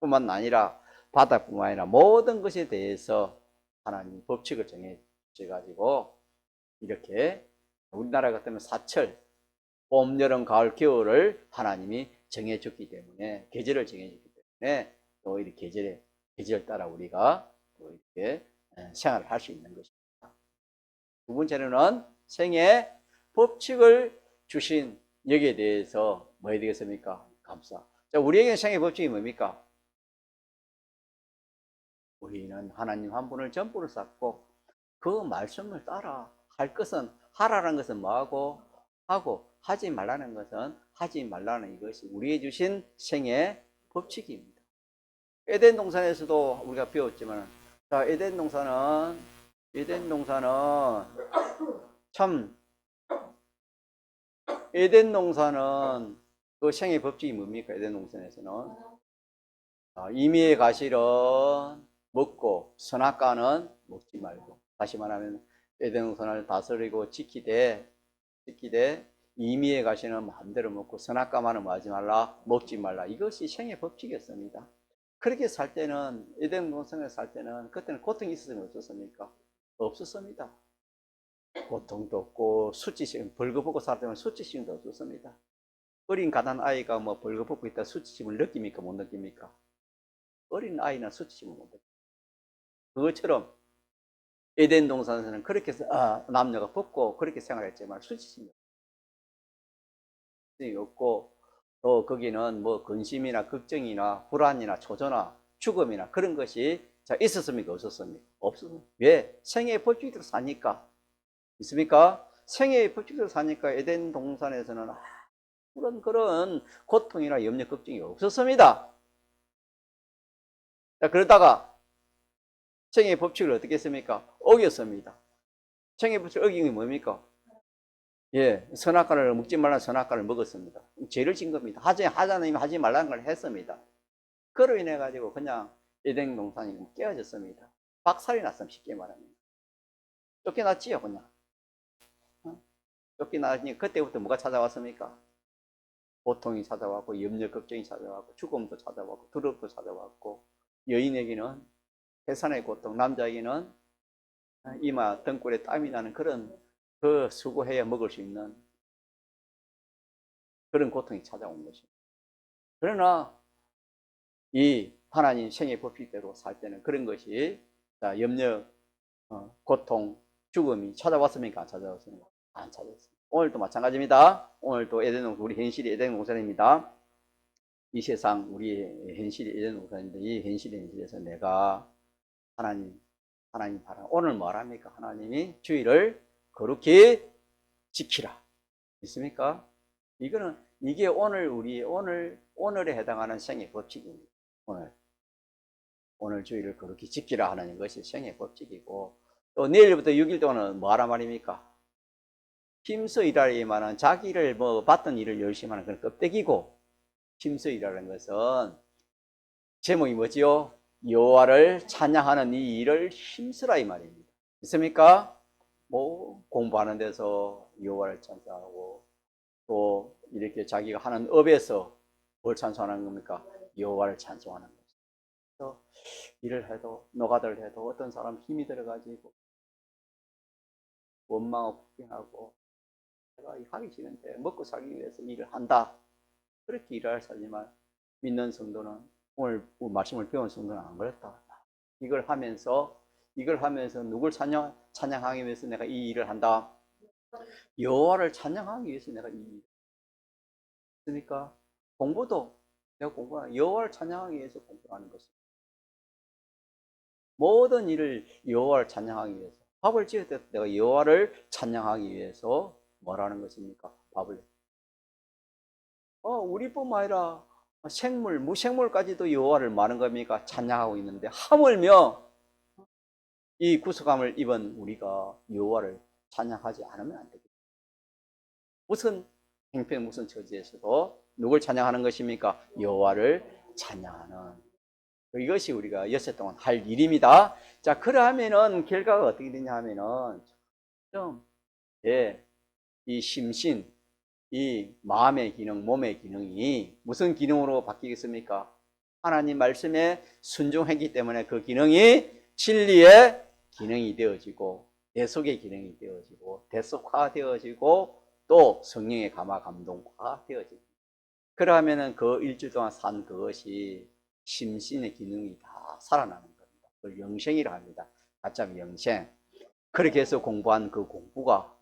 뿐만 아니라 바다뿐만 아니라 모든 것에 대해서 하나님 법칙을 정해 주셔가지고 이렇게 우리나라 같으면 사철, 봄, 여름, 가을, 겨울을 하나님이 정해줬기 때문에 계절을 정해줬기 때문에 또 이 계절 따라 우리가 또 이렇게 생활을 할 수 있는 것입니다. 두 번째로는 생애 법칙을 주신 여기에 대해서 뭐 해야 되겠습니까? 감사. 자, 우리에게 생애 법칙이 뭡니까? 우리는 하나님 한 분을 전부로 쌓고 그 말씀을 따라 할 것은 하라는 것은 뭐하고 하고 하지 말라는 것은 하지 말라는 이것이 우리에게 주신 생애 법칙입니다. 에덴 동산에서도 우리가 배웠지만 자, 에덴 동산은 참 에덴 동산은 그 생애 법칙이 뭡니까? 에덴 동산에서는 임의의 가실은 먹고 선악과는 먹지 말고, 다시 말하면 에덴 동산을 다스리고 지키되 임의의 가실은 마음대로 먹고 선악과만은 뭐 하지 말라? 먹지 말라. 이것이 생애 법칙이었습니다. 그렇게 살 때는 에덴 동산에 살 때는 그때는 고통이 있었으면 어떻습니까? 없었습니다. 고통도 없고 수치심, 벌거벗고 살 때는 수치심도 없었습니다. 어린 가난 아이가 벌거벗고 있다 수치심을 느낍니까? 못 느낍니까? 어린 아이는 수치심을 못 느낍니다. 그것처럼 에덴 동산에서는 그렇게 남녀가 벗고 그렇게 생활했지만 수치심이 없고 또 거기는 근심이나 걱정이나 불안이나 초조나 죽음이나 그런 것이 있었습니까? 없었습니까? 없었습니다. 왜? 생애의 법칙대로 사니까. 있습니까? 생애의 법칙대로 사니까 에덴 동산에서는 그런 고통이나 염려, 걱정이 없었습니다. 자, 그러다가 생애의 법칙을 어떻게 했습니까? 어겼습니다. 생애의 법칙을 어긴 게 뭡니까? 예, 선악과를 먹지 말라는 선악과를 먹었습니다. 죄를 진 겁니다. 하자님이 하지 말라는 걸 했습니다. 그로 인해 가지고 그냥 에덴 동산이 깨어졌습니다. 박살이 났습니다. 쉽게 말하면. 쫓겨났지요, 그냥. 쫓겨나니 그때부터 뭐가 찾아왔습니까? 고통이 찾아왔고, 염려, 걱정이 찾아왔고, 죽음도 찾아왔고, 두렵도 찾아왔고, 여인에게는 해산의 고통, 남자에게는 이마 등골에 땀이 나는 그런 수고해야 먹을 수 있는 그런 고통이 찾아온 것입니다. 그러나 이 하나님 생애 법칙대로 살 때는 그런 것이 자, 염려, 고통, 죽음이 찾아왔습니까? 안 찾아왔습니까? 안 찾아왔습니다. 오늘도 마찬가지입니다. 오늘도 에덴, 우리 현실이 에덴 동산입니다. 이 세상 우리의 현실이 에덴 동산인데 이 현실에서 내가 하나님 바라. 오늘 뭐 합니까? 하나님이 주의를 거룩히 지키라. 있습니까? 이게 오늘에 해당하는 생애 법칙입니다. 오늘 주의를 거룩히 지키라 하는 것이 생애 법칙이고, 또 내일부터 6일 동안은 뭐 하란 말입니까? 힘써 일하리만은 자기를 받던 일을 열심히 하는 그런 껍데기고, 힘써 일하는 것은 제목이 뭐지요? 여호와를 찬양하는 이 일을 힘쓰라 이 말입니다. 있습니까? 공부하는 데서 여호와를 찬양하고, 또 이렇게 자기가 하는 업에서 뭘 찬송하는 겁니까? 여호와를 찬송하는 거죠. 그래서 일을 해도 노가다를 해도 어떤 사람 힘이 들어가지고 원망하고 불평하고 내가 하기 싫은데 먹고 살기 위해서 일을 한다. 그렇게 일할 사지만 믿는 성도는 오늘 말씀을 배운 성도는 안 그렇다. 이걸 하면서 누굴 찬양하기 위해서 내가 이 일을 한다. 여호와를 찬양하기 위해서 내가 이 일을 그러니까 내가 공부하는 여호와를 찬양하기 위해서 공부하는 것입니다. 모든 일을 여호와를 찬양하기 위해서 밥을 지을 때 내가 여호와를 찬양하기 위해서 뭐라는 것입니까? 밥을 우리뿐만 아니라 무생물까지도 여호와를 많은 겁니까? 찬양하고 있는데 하물며 이 구속함을 입은 우리가 여호와를 찬양하지 않으면 안 되겠다. 무슨 행편 무슨 처지에서도 누굴 찬양하는 것입니까? 여호와를 찬양하는 이것이 우리가 엿새 동안 할 일입니다. 자, 그러면은 결과가 어떻게 되냐 하면은 이 심신, 이 마음의 기능, 몸의 기능이 무슨 기능으로 바뀌겠습니까? 하나님 말씀에 순종했기 때문에 그 기능이 진리의 기능이 되어지고 대속의 기능이 되어지고 대속화되어지고 또 성령의 감화 감동화 되어지고 그러면은 그 일주일 동안 산 그것이 심신의 기능이 다 살아나는 겁니다. 그걸 영생이라 합니다. 가짜면 영생. 그렇게 해서 공부한 그 공부가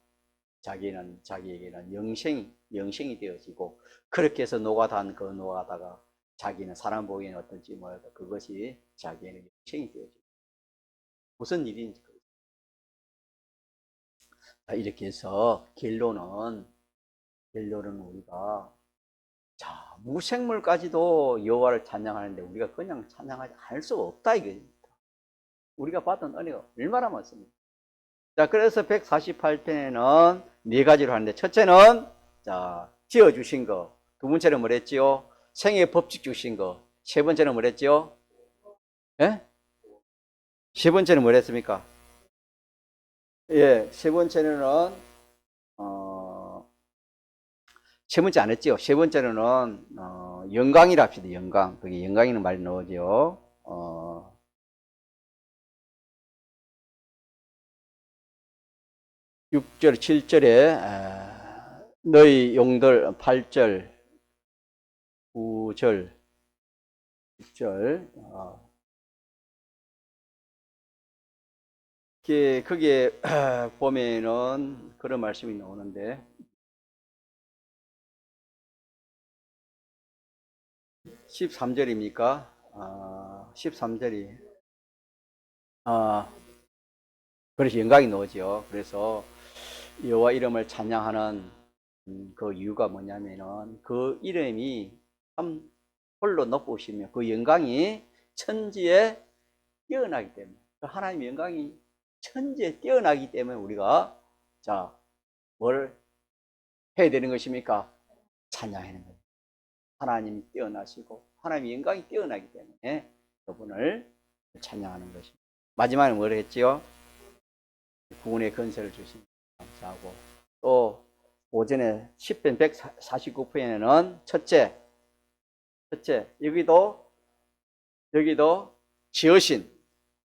자기에게는 영생이 되어지고 그렇게 해서 노가다가 자기는 사람 보기에는 어떤지 몰라도 그것이 자기에는 영생이 되어지고 무슨 일인지 이렇게 해서 결론은 우리가 무생물까지도 여호와를 찬양하는데 우리가 그냥 찬양하지 않을 수가 없다 이겁니다. 우리가 받은 은혜가 얼마나 많습니까? 자, 그래서 148편에는 네 가지로 하는데 첫째는 지어주신 거, 두 번째는 뭐랬지요? 생애 법칙 주신 거, 세 번째는 뭐랬지요? 예? 세 번째는 뭐랬습니까? 예, 세 번째는 세 번째 안 했죠? 세 번째는 영광이라 합시다. 영광. 거기 영광이라는 말이 나오죠. 6절, 7절에 너희 용들 8절, 9절, 10절 거기에 보면은 그런 말씀이 나오는데 13절입니까? 13절이 그래서 영광이 나오죠. 그래서 여호와 이름을 찬양하는 그 이유가 뭐냐면은 그 이름이 참 홀로 높으시며 그 영광이 천지에 뛰어나기 때문에 그 하나님의 영광이 천지에 뛰어나기 때문에 우리가 뭘 해야 되는 것입니까? 찬양해야 되는 거예요. 하나님이 뛰어나시고 하나님의 영광이 뛰어나기 때문에 그분을 찬양하는 것입니다. 마지막에 뭘 했지요? 구원의 건설을 주신 감사하고 또 오전에 10편 149편에는 첫째 여기도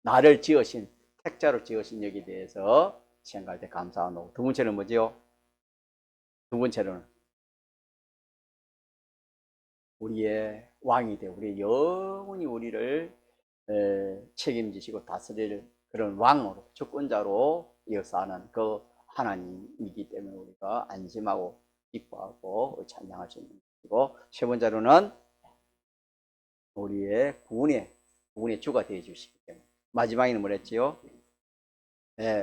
나를 지으신 택자로 지으신 여기에 대해서 생각할 때 감사하고 두 번째는 뭐지요? 두 번째는 우리의 왕이 되어 우리 영원히 우리를 책임지시고 다스릴 그런 왕으로 주권자로 역사하는 그 하나님이기 때문에 우리가 안심하고 기뻐하고 찬양할 수 있는 것이고, 세 번째로는 우리의 구원의 주가 되어 주시기 때문에, 마지막에는 뭐랬지요?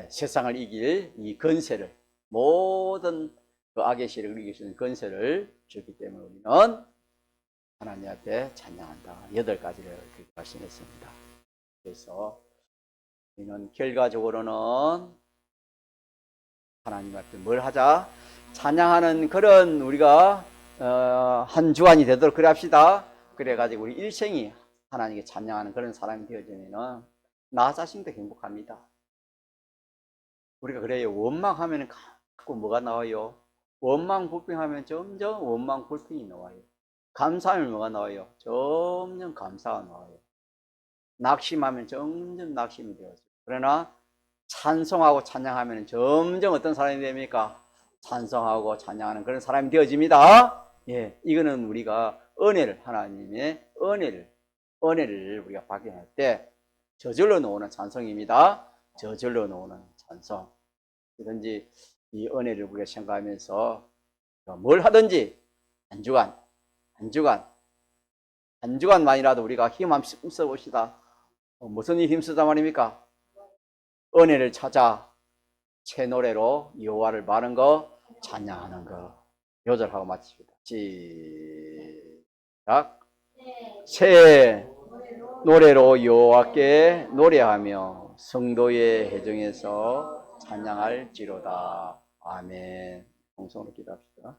세상을 이길 이 건세를, 모든 그 악의 시를 이길 수 있는 건세를 주기 때문에 우리는 하나님 앞에 찬양한다. 8가지를 그렇게 말씀했습니다. 그래서 우리는 결과적으로는 하나님 앞에 뭘 하자? 찬양하는 그런 우리가 한 주간이 되도록 그래 합시다. 그래가지고 우리 일생이 하나님께 찬양하는 그런 사람이 되어지면은 나 자신도 행복합니다. 우리가 그래요. 원망하면 자꾸 뭐가 나와요? 원망 불평하면 점점 원망 불평이 나와요. 감사하면 뭐가 나와요? 점점 감사가 나와요. 낙심하면 점점 낙심이 되어요. 그러나 찬송하고 찬양하면 점점 어떤 사람이 됩니까? 찬송하고 찬양하는 그런 사람이 되어집니다. 예, 이거는 우리가 은혜를, 하나님의 은혜를 우리가 발견할 때 저절로 나오는 찬송입니다. 저절로 나오는 찬송. 이든지 이 은혜를 우리가 생각하면서 뭘 하든지 한 주간만이라도 우리가 힘 한번 써봅시다. 무슨 일 힘쓰다 말입니까? 은혜를 찾아 새 노래로 여호와를 바른 거 찬양하는 거. 요절하고 마칩니다. 시작. 새 노래로 여호와께 노래하며 성도의 회중에서 찬양할지로다. 아멘. 공성으로 기도합시다.